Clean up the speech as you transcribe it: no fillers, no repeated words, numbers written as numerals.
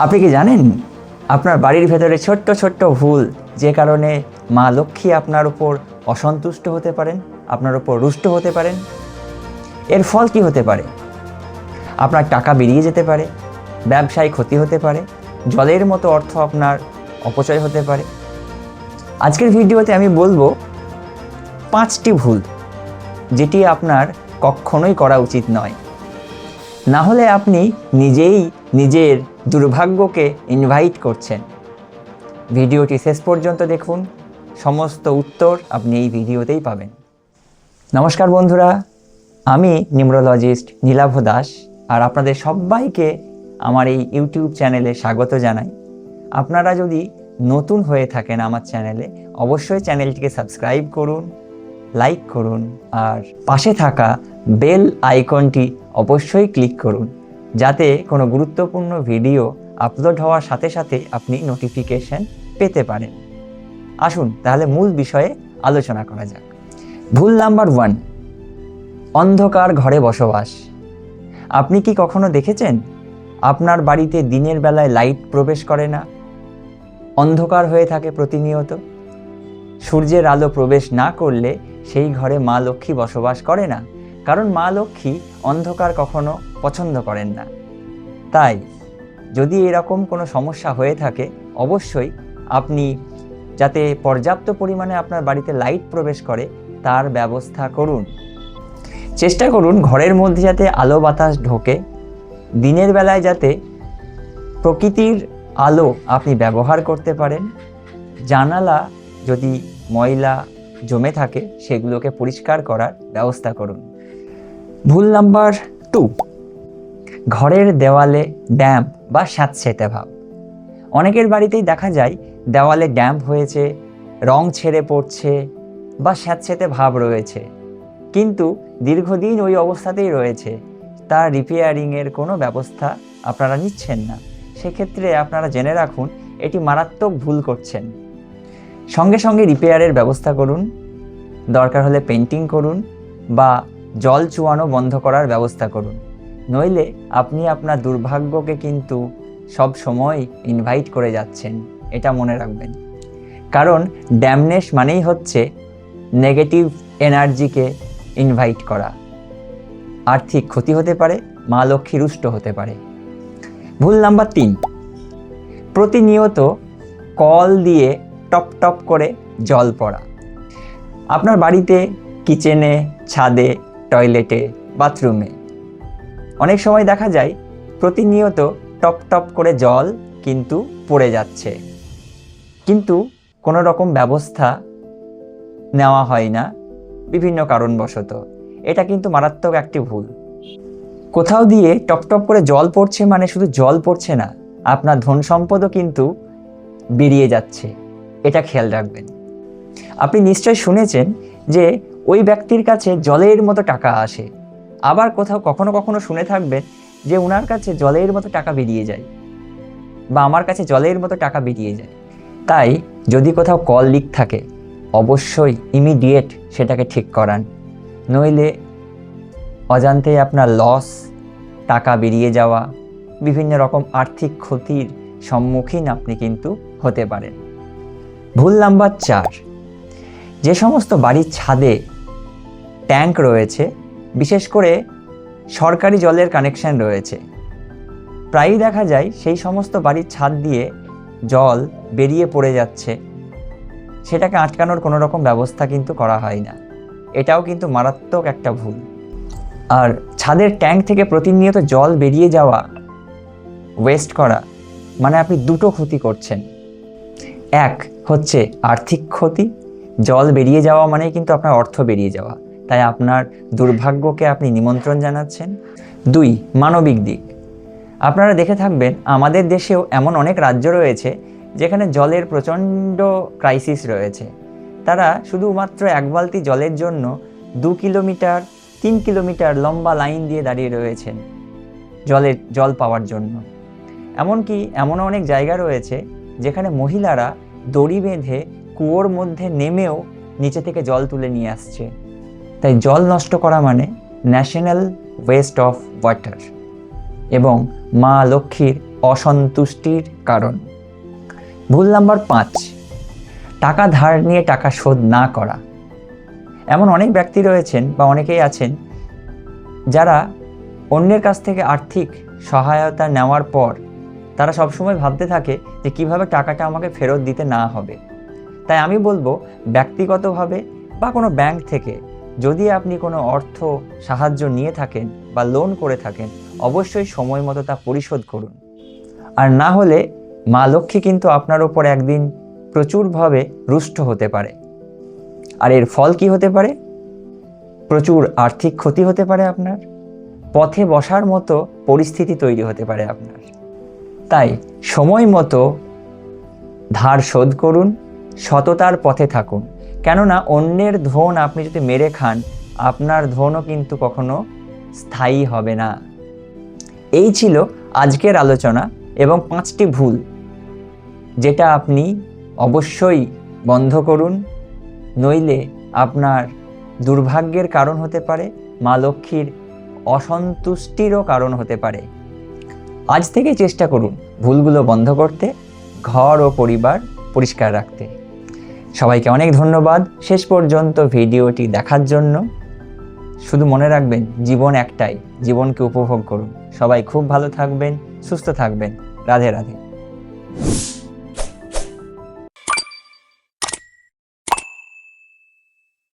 আপনি কি জানেন আপনার বাড়ির ভেতরে ছোট্ট ছোট্ট ভুল যে কারণে মা লক্ষ্মী আপনার উপর অসন্তুষ্ট হতে পারেন, আপনার উপর রুষ্ট হতে পারেন? এর ফল কি হতে পারে? আপনার টাকা বেরিয়ে যেতে পারে, ব্যবসায় ক্ষতি হতে পারে, জলের মতো অর্থ আপনার অপচয় হতে পারে। আজকের ভিডিওতে আমি বলবো 5টি ভুল যেটি আপনার কখনোই করা উচিত নয়, না হলে আপনি নিজেই নিজের দুর্ভাগ্যকে ইনভাইট করছেন। ভিডিওটি শেষ পর্যন্ত দেখুন, সমস্ত উত্তর আপনি এই ভিডিওতেই পাবেন। নমস্কার বন্ধুরা, আমি নিউরোলজিস্ট নীলাভ দাস, আর আপনাদের সবাইকে আমার এই ইউটিউব চ্যানেলে স্বাগত জানাই। আপনারা যদি নতুন হয়ে থাকেন আমার চ্যানেলে, অবশ্যই চ্যানেলটিকে সাবস্ক্রাইব করুন, লাইক করুন, আর পাশে থাকা বেল আইকনটি অবশ্যই ক্লিক করুন, যাতে কোনো গুরুত্বপূর্ণ ভিডিও আপলোড হওয়ার সাথে সাথে আপনি নোটিফিকেশন পেতে পারেন। আসুন তাহলে মূল বিষয়ে আলোচনা করা যাক। ভুল নাম্বার 1, অন্ধকার ঘরে বসবাস। আপনি কি কখনো দেখেছেন আপনার বাড়িতে দিনের বেলায় লাইট প্রবেশ করে না, অন্ধকার হয়ে থাকে প্রতিনিয়ত? সূর্যের আলো প্রবেশ না করলে সেই ঘরে মা লক্ষ্মী বসবাস করে না, কারণ মা লক্ষ্মী অন্ধকার কখনো পছন্দ করেন না। তাই যদি এরকম কোনো সমস্যা হয়ে থাকে, অবশ্যই আপনি যাতে পর্যাপ্ত পরিমাণে আপনার বাড়িতে লাইট প্রবেশ করে তার ব্যবস্থা করুন। চেষ্টা করুন ঘরের মধ্যে যাতে আলো বাতাস ঢোকে, দিনের বেলায় যাতে প্রকৃতির আলো আপনি ব্যবহার করতে পারেন। জানালা যদি ময়লা জমে থাকে সেগুলোকে পরিষ্কার করার ব্যবস্থা করুন। ভুল নাম্বার 2, ঘরের দেওয়ালে ড্যাম্প বা স্যাঁতসেঁতে ভাব। অনেকের বাড়িতেই দেখা যায় দেওয়ালে ড্যাম্প হয়েছে, রং ছেড়ে পড়ছে বা স্যাঁতসেঁতে ভাব রয়েছে, কিন্তু দীর্ঘদিন ওই অবস্থাতেই রয়েছে। তার রিপেয়ারিংয়ের কোনো ব্যবস্থা আপনারা নিচ্ছেন না। সেক্ষেত্রে আপনারা জেনে রাখুন এটি মারাত্মক ভুল করছেন। সঙ্গে সঙ্গে রিপেয়ারের ব্যবস্থা করুন, দরকার হলে পেন্টিং করুন বা জল চুয়ানো বন্ধ করার ব্যবস্থা করুন। নইলে আপনি আপনার দুর্ভাগ্যকে কিন্তু সব সময় ইনভাইট করে যাচ্ছেন, এটা মনে রাখবেন। কারণ ড্যামনেস মানেই হচ্ছে নেগেটিভ এনার্জিকে ইনভাইট করা। আর্থিক ক্ষতি হতে পারে, মা লক্ষ্মী রুষ্ট হতে পারে। ভুল নাম্বার 3, প্রতিনিয়ত কল দিয়ে টপ টপ করে জল পড়া। আপনার বাড়িতে কিচেনে, ছাদে, টয়লেটে, বাথরুমে অনেক সময় দেখা যায় প্রতিনিয়ত টপ টপ করে জল কিন্তু পড়ে যাচ্ছে, কিন্তু কোনো রকম ব্যবস্থা নেওয়া হয় না বিভিন্ন কারণবশত। এটা কিন্তু মারাত্মক একটি ভুল। কোথাও দিয়ে টপ টপ করে জল পড়ছে মানে শুধু জল পড়ছে না, আপনার ধন সম্পদও কিন্তু বেরিয়ে যাচ্ছে, এটা খেয়াল রাখবেন। আপনি নিশ্চয় শুনেছেন যে ওই ব্যক্তির কাছে জলের মতো টাকা আসে, আবার কোথাও কখনো কখনো শুনে থাকবেন যে ওনার কাছে জলের মতো টাকা বেরিয়ে যায়, বা আমার কাছে জলের মতো টাকা বেরিয়ে যায়। তাই যদি কোথাও কল লিক থাকে, অবশ্যই ইমিডিয়েট সেটাকে ঠিক করান, নইলে অজান্তেই আপনার লস, টাকা বেরিয়ে যাওয়া, বিভিন্ন রকম আর্থিক ক্ষতির সম্মুখীন আপনি কিন্তু হতে পারেন। ভুল নাম্বার 4, যে সমস্ত বাড়ির ছাদে ট্যাঙ্ক রয়েছে, বিশেষ করে সরকারি জলের কানেকশন রয়েছে, প্রায়ই দেখা যায় সেই সমস্ত বাড়ির ছাদ দিয়ে জল বেরিয়ে পড়ে যাচ্ছে, সেটাকে আটকানোর কোনো রকম ব্যবস্থা কিন্তু করা হয় না। এটাও কিন্তু মারাত্মক একটা ভুল। আর ছাদের ট্যাঙ্ক থেকে প্রতিনিয়ত জল বেরিয়ে যাওয়া, ওয়েস্ট করা, মানে আপনি দুটো ক্ষতি করছেন। এক হচ্ছে আর্থিক ক্ষতি, জল বেরিয়ে যাওয়া মানে কিন্তু আপনার অর্থ বেরিয়ে যাওয়া, তাই আপনার দুর্ভাগ্যকে আপনি নিমন্ত্রণ জানাচ্ছেন। 2, মানবিক দিক। আপনারা দেখে থাকবেন আমাদের দেশেও এমন অনেক রাজ্য রয়েছে যেখানে জলের প্রচণ্ড ক্রাইসিস রয়েছে। তারা শুধুমাত্র 1 বালতি জলের জন্য 2 কিলোমিটার 3 কিলোমিটার লম্বা লাইন দিয়ে দাঁড়িয়ে রয়েছেন জল পাওয়ার জন্য। এমনকি এমনও অনেক জায়গা রয়েছে যেখানে মহিলারা দড়ি বেঁধে কুয়োর মধ্যে নেমেও নিচে থেকে জল তুলে নিয়ে আসছে। তাই জল নষ্ট করা মানে ন্যাশনাল ওয়েস্ট অফ ওয়াটার এবং মা লক্ষ্মীর অসন্তুষ্টির কারণ। ভুল নাম্বার 5, টাকা ধার নিয়ে টাকা শোধ না করা। এমন অনেক ব্যক্তি রয়েছেন বা অনেকেই আছেন যারা অন্যের কাছ থেকে আর্থিক সহায়তা নেওয়ার পর তারা সবসময় ভাবতে থাকে যে কিভাবে টাকাটা আমাকে ফেরত দিতে না হবে। তাই আমি বলবো, ব্যক্তিগতভাবে বা কোনো ব্যাংক থেকে যদি আপনি কোনো অর্থ সাহায্য নিয়ে থাকেন বা লোন করে থাকেন, অবশ্যই সময় মতো তা পরিশোধ করুন। আর না হলে মা লক্ষ্মী কিন্তু আপনার ওপর একদিন প্রচুরভাবে রুষ্ট হতে পারে। আর এর ফল কি হতে পারে? প্রচুর আর্থিক ক্ষতি হতে পারে, আপনার পথে বসার মতো পরিস্থিতি তৈরি হতে পারে আপনার। তাই সময় মতো ধার শোধ করুন, সততার পথে থাকুন। কেননা অন্যের ধন আপনি যদি মেরে খান, আপনার ধনও কিন্তু কখনো স্থায়ী হবে না। এই ছিল আজকের আলোচনা এবং 5টি ভুল যেটা আপনি অবশ্যই বন্ধ করুন, নইলে আপনার দুর্ভাগ্যের কারণ হতে পারে, মা লক্ষ্মীর অসন্তুষ্টিরও কারণ হতে পারে। আজ থেকে চেষ্টা করুন ভুলগুলো বন্ধ করতে, ঘর ও পরিবার পরিষ্কার রাখতে। সবাইকে অনেক ধন্যবাদ শেষ পর্যন্ত ভিডিওটি দেখার জন্য। শুধু মনে রাখবেন, জীবন একটাই, জীবনকে উপভোগ করুন। সবাই খুব ভালো থাকবেন, সুস্থ থাকবেন। রাধে রাধে।